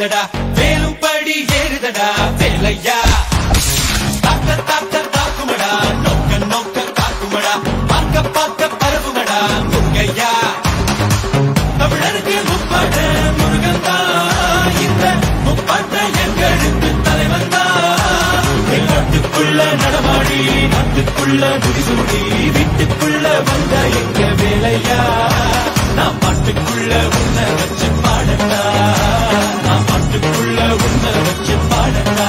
ஏறுதடா வேலும் படி ஏறுதடா வேலையா தாக்க தாக்க தாக்குமடா நோக்க நோக்க காக்குமடா பார்க்க பார்க்க பரவுமடா முருகையா தமிழருக்கு முப்பாட்ட முருகன் தான் இந்த முப்பாட்ட எங்களுக்கு தலைவன் தான் நாட்டுக்குள்ள நடமாடி நாட்டுக்குள்ள முடிசூடி வீட்டுக்குள்ள வந்த எங்க வேலையா நான் பாட்டுக்குள்ள உன்னை வச்சு பாடட்டா நான் பாட்டுக்குள்ள உன்னை வச்சு பாடட்டா